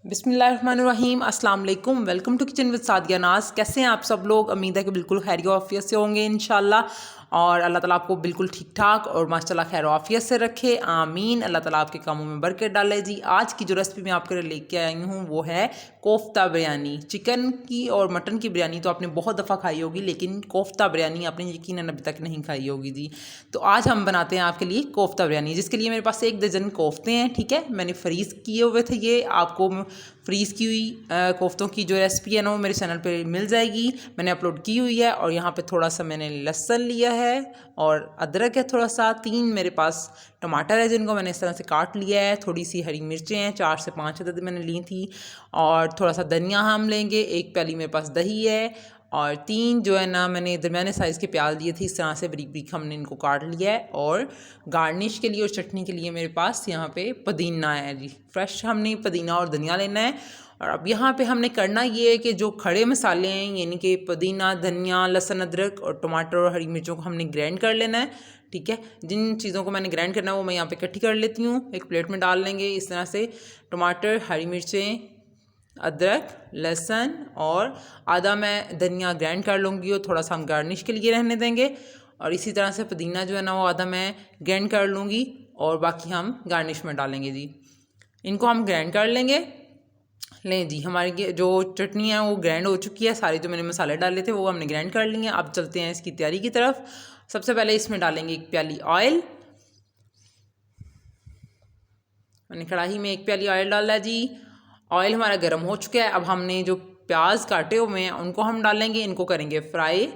बिस्मिल्लाहिर्रहमानिर्रहीम, अस्सलाम वालेकुम। Welcome to kitchen with Sadia Naaz. कैसे हैं आप सब लोग? उम्मीद है कि बिल्कुल खैर आफियत से होंगे इंशाल्लाह। और अल्लाह ताला आपको बिल्कुल ठीक ठाक और माशाल्लाह खैर आफियत से रखे, आमीन। अल्लाह ताला आपके कामों में बरकत डाले जी। आज की जो रेसिपी मैं आपके लिए लेके आई हूँ वो है कोफ्ता बिरयानी। चिकन की और मटन की बिरयानी तो आपने बहुत दफ़ा खाई होगी, लेकिन कोफ्ता बिरयानी आपने यकीनन अभी तक नहीं खाई होगी जी। तो आज हम बनाते हैं आपके लिए कोफ्ता बिरयानी, जिसके लिए मेरे पास 1 दर्जन कोफ्ते हैं। ठीक है, मैंने फ्रीज़ किए हुए थे। ये आपको फ्रीज़ की हुई कोफ्तों की जो रेसिपी है ना वो मेरे चैनल पे मिल जाएगी, मैंने अपलोड की हुई है। और यहाँ पे थोड़ा सा मैंने लहसुन लिया है और अदरक है थोड़ा सा। 3 मेरे पास टमाटर है जिनको मैंने इस तरह से काट लिया है। थोड़ी सी हरी मिर्चें हैं, 4 से 5 अदद मैंने ली थी। और थोड़ा सा धनिया हम लेंगे। 1 प्याली मेरे पास दही है। और 3 जो है ना मैंने दरमियाने साइज़ के प्याज लिए थे, इस तरह से बारीक बारीक हमने इनको काट लिया है। और गार्निश के लिए और चटनी के लिए मेरे पास यहाँ पे पुदीना है जी, फ्रेश हमने पुदीना और धनिया लेना है। और अब यहाँ पे हमने करना ये है कि जो खड़े मसाले हैं यानी कि पुदीना, धनिया, लहसुन, अदरक और टमाटर और हरी मिर्चों को हमने ग्राइंड कर लेना है। ठीक है, जिन चीज़ों को मैंने ग्राइंड करना है वो मैं यहाँ पे इकट्ठी कर लेती हूँ, एक प्लेट में डाल लेंगे इस तरह से। टमाटर, हरी मिर्चें, अदरक, लहसुन और आधा मैं धनिया ग्राइंड कर लूँगी और थोड़ा सा हम गार्निश के लिए रहने देंगे। और इसी तरह से पुदीना जो है ना वो आधा मैं ग्राइंड कर लूँगी और बाकी हम गार्निश में डालेंगे जी। इनको हम ग्राइंड कर लेंगे। लें जी, हमारी जो चटनी है वो ग्राइंड हो चुकी है। सारे जो मैंने मसाले डाले थे वो हमने ग्राइंड कर लिए हैं। अब चलते हैं इसकी तैयारी की तरफ। सबसे पहले इसमें डालेंगे 1 प्याली ऑयल। मैंने कढ़ाई में 1 प्याली ऑयल डाला है जी। ऑयल हमारा गर्म हो चुका है। अब हमने जो प्याज काटे हुए हैं उनको हम डालेंगे, इनको करेंगे फ्राई।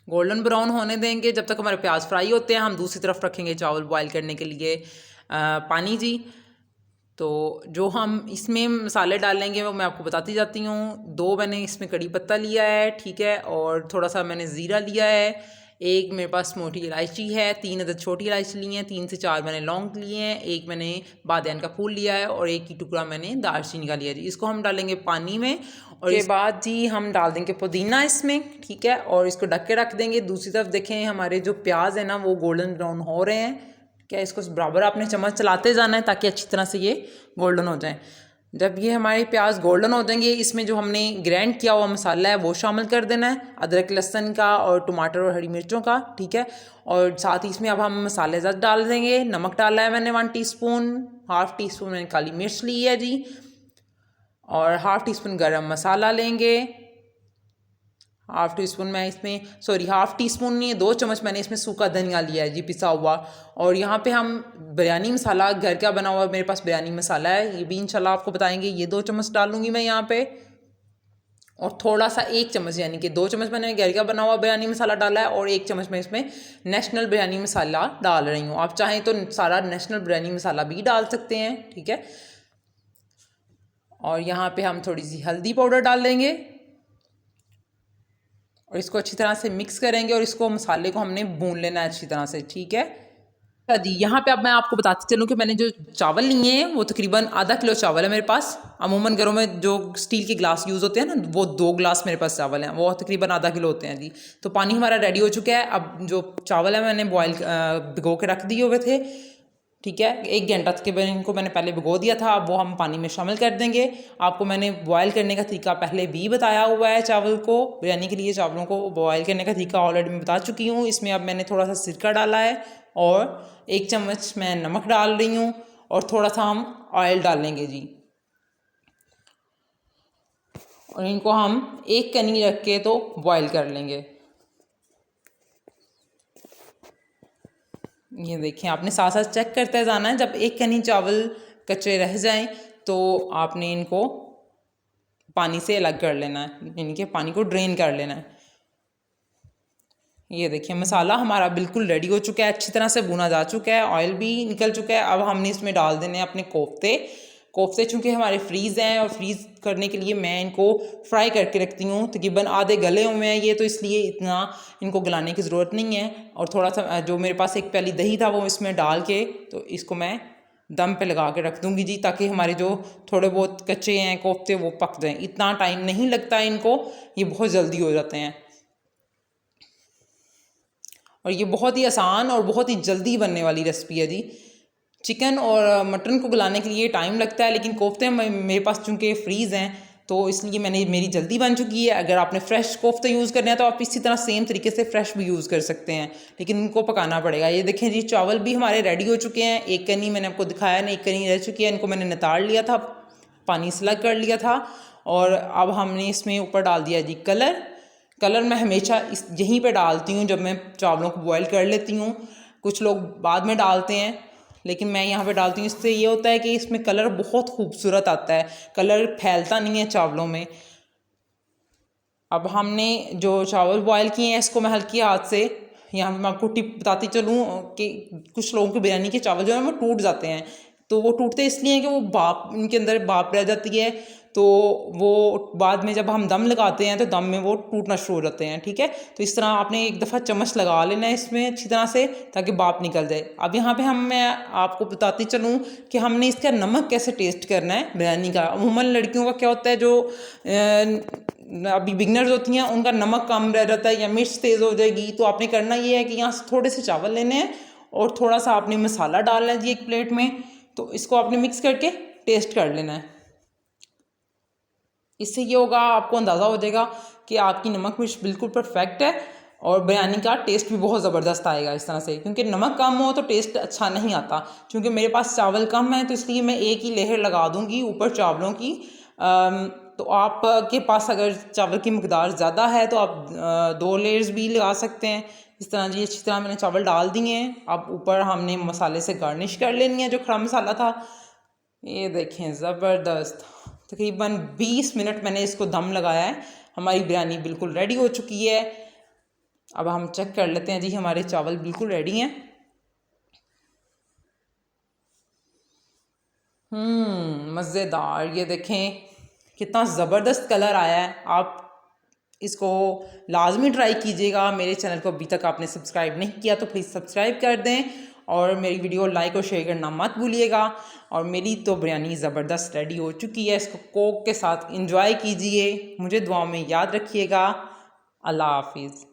गोल्डन ब्राउन होने देंगे। जब तक हमारे प्याज फ्राई होते हैं हम दूसरी तरफ रखेंगे चावल बॉईल करने के लिए पानी जी। तो जो हम इसमें मसाले डालेंगे वो मैं आपको बताती जाती हूँ। 2 मैंने इसमें कड़ी पत्ता लिया है, ठीक है, और थोड़ा सा मैंने ज़ीरा लिया है। 1 मेरे पास मोटी इलायची है। 3 अदद छोटी इलायची ली हैं। 3 से 4 मैंने लौंग लिए हैं। 1 मैंने बादियान का फूल लिया है और 1 की टुकड़ा मैंने दालचीनी का लिया है जी। इसको हम डालेंगे पानी में और इसके बाद जी हम डाल देंगे पुदीना इसमें, ठीक है, और इसको ढक के रख देंगे। दूसरी तरफ देखें हमारे जो प्याज है ना वो गोल्डन ब्राउन हो रहे हैं। क्या इसको बराबर आपने चम्मच चलाते जाना है ताकि अच्छी तरह से ये गोल्डन हो जाए। जब ये हमारे प्याज गोल्डन हो जाएंगे इसमें जो हमने ग्राइंड किया हुआ मसाला है वो शामिल कर देना है, अदरक लहसुन का और टमाटर और हरी मिर्चों का, ठीक है। और साथ ही इसमें अब हम मसाले ज़्यादा डाल देंगे। नमक डाला है मैंने 1 टीस्पून, हाफ़ टी स्पून मैंने काली मिर्च ली है जी, और हाफ़ टी स्पून गरम मसाला लेंगे। हाफ़ टी स्पून मैं इसमें हाफ़ टी स्पून नहीं है, 2 चम्मच मैंने इसमें सूखा धनिया लिया है जी, पिसा हुआ। और यहाँ पे हम बिरयानी मसाला घर का बना हुआ मेरे पास बिरयानी मसाला है, ये भी इंशाल्लाह आपको बताएंगे। ये 2 चम्मच डालूंगी मैं यहाँ पे। और थोड़ा सा 1 चम्मच यानी कि 2 चम्मच मैंने घर का बना हुआ बिरयानी मसाला डाला है और 1 चम्मच मैं इसमें नेशनल बिरयानी मसाला डाल रही हूँ। आप चाहें तो सारा नेशनल बिरयानी मसाला भी डाल सकते हैं, ठीक है। और यहाँ पे हम थोड़ी सी हल्दी पाउडर डाल देंगे और इसको अच्छी तरह से मिक्स करेंगे और इसको मसाले को हमने भून लेना है अच्छी तरह से, ठीक है। अच्छा जी, यहाँ पे अब मैं आपको बताती चलूँ कि मैंने जो चावल लिए हैं वो तकरीबन आधा किलो चावल है मेरे पास। अमूमन घरों में जो स्टील के ग्लास यूज़ होते हैं ना वो 2 ग्लास मेरे पास चावल हैं, वो तकरीबन आधा किलो होते हैं जी। तो पानी हमारा रेडी हो चुका है। अब जो चावल है मैंने भिगो के रख दिए हुए थे, ठीक है। 1 घंटा तकरीबन इनको मैंने पहले भिगो दिया था, अब वो हम पानी में शामिल कर देंगे। आपको मैंने बॉयल करने का तरीका पहले भी बताया हुआ है। चावल को बिरयानी के लिए चावलों को बॉयल करने का तरीका ऑलरेडी मैं बता चुकी हूँ। इसमें अब मैंने थोड़ा सा सिरका डाला है और 1 चम्मच मैं नमक डाल रही हूँ और थोड़ा सा हम ऑयल डालेंगे जी। और इनको हम 1 कनी रख के तो बॉयल कर लेंगे। ये देखिए, आपने साथ साथ चेक करते जाना है। जब 1 कनी चावल कच्चे रह जाएं तो आपने इनको पानी से अलग कर लेना है, यानी कि पानी को ड्रेन कर लेना है। ये देखिए मसाला हमारा बिल्कुल रेडी हो चुका है, अच्छी तरह से भुना जा चुका है, ऑयल भी निकल चुका है। अब हमने इसमें डाल देने हैं अपने कोफ्ते। कोफ्ते चूँकि हमारे फ्रीज़ हैं और फ्रीज़ करने के लिए मैं इनको फ्राई करके रखती हूँ। तकरीबन आधे गले हुए हैं ये, तो इसलिए इतना इनको गलाने की ज़रूरत नहीं है। और थोड़ा सा जो मेरे पास 1 प्याली दही था वो इसमें डाल के तो इसको मैं दम पे लगा के रख दूँगी जी, ताकि हमारे जो थोड़े बहुत कच्चे हैं कोफ्ते वो पक जाएँ। इतना टाइम नहीं लगता इनको, ये बहुत जल्दी हो जाते हैं। और ये बहुत ही आसान और बहुत ही जल्दी बनने वाली रेसिपी है जी। चिकन और मटन को गलाने के लिए टाइम लगता है, लेकिन कोफ्ते मेरे पास चूँकि फ्रीज़ हैं तो इसलिए मेरी जल्दी बन चुकी है। अगर आपने फ़्रेश कोफ्ते यूज़ करने हैं तो आप इसी तरह सेम तरीके से फ़्रेश भी यूज़ कर सकते हैं, लेकिन इनको पकाना पड़ेगा। ये देखें जी, चावल भी हमारे रेडी हो चुके हैं। एक कनी मैंने आपको दिखाया ना, एक कनी रह चुकी है। इनको मैंने नितार लिया था, पानी से अलग कर लिया था, और अब हमने इसमें ऊपर डाल दिया जी कलर मैं हमेशा यहीं पे डालती हूँ जब मैं चावलों को बॉईल कर लेती हूँ। कुछ लोग बाद में डालते हैं, लेकिन मैं यहाँ पे डालती हूँ। इससे ये होता है कि इसमें कलर बहुत खूबसूरत आता है, कलर फैलता नहीं है चावलों में। अब हमने जो चावल बॉईल किए हैं इसको मैं हल्की हाथ से, यहाँ पे मैं आपको टिप बताती चलूँ कि कुछ लोगों के बिरयानी के चावल जो है वो टूट जाते हैं। तो वो टूटते इसलिए हैं कि वो भाप, उनके अंदर भाप रह जाती है, तो वो बाद में जब हम दम लगाते हैं तो दम में वो टूटना शुरू हो जाते हैं। ठीक है, तो इस तरह आपने एक दफ़ा चम्मच लगा लेना है इसमें अच्छी तरह से, ताकि भाप निकल जाए। अब यहाँ पे मैं आपको बताती चलूँ कि हमने इसका नमक कैसे टेस्ट करना है बिरयानी का। अमूमन लड़कियों का क्या होता है, जो अभी बिगनर्स होती हैं उनका नमक कम रह जाता है या मिर्च तेज़ हो जाएगी। तो आपने करना ये है कि यहाँ से थोड़े से चावल लेने हैं और थोड़ा सा आपने मसाला डालना है जी एक प्लेट में, तो इसको आपने मिक्स करके टेस्ट कर लेना है। इससे ये होगा, आपको अंदाज़ा हो जाएगा कि आपकी नमक मिर्च बिल्कुल परफेक्ट है, और बिरयानी का टेस्ट भी बहुत ज़बरदस्त आएगा इस तरह से। क्योंकि नमक कम हो तो टेस्ट अच्छा नहीं आता। क्योंकि मेरे पास चावल कम है तो इसलिए मैं एक ही लेयर लगा दूँगी ऊपर चावलों की। तो आपके पास अगर चावल की मकदार ज़्यादा है तो आप 2 लेयर्स भी लगा सकते हैं। इस तरह जी अच्छी तरह मैंने चावल डाल दिए हैं। अब ऊपर हमने मसाले से गार्निश कर लेनी है, जो खड़ा मसाला था। ये देखें ज़बरदस्त, तकरीबन 20 मिनट मैंने इसको दम लगाया है। हमारी बिरयानी बिल्कुल रेडी हो चुकी है। अब हम चेक कर लेते हैं जी, हमारे चावल बिल्कुल रेडी हैं। मज़ेदार, ये देखें कितना ज़बरदस्त कलर आया है। आप इसको लाजमी ट्राई कीजिएगा। मेरे चैनल को अभी तक आपने सब्सक्राइब नहीं किया तो प्लीज़ सब्सक्राइब कर दें, और मेरी वीडियो लाइक और शेयर करना मत भूलिएगा। और मेरी तो बिरयानी ज़बरदस्त रेडी हो चुकी है। इसको कोक के साथ इंजॉय कीजिए। मुझे दुआ में याद रखिएगा। अल्लाह हाफिज़।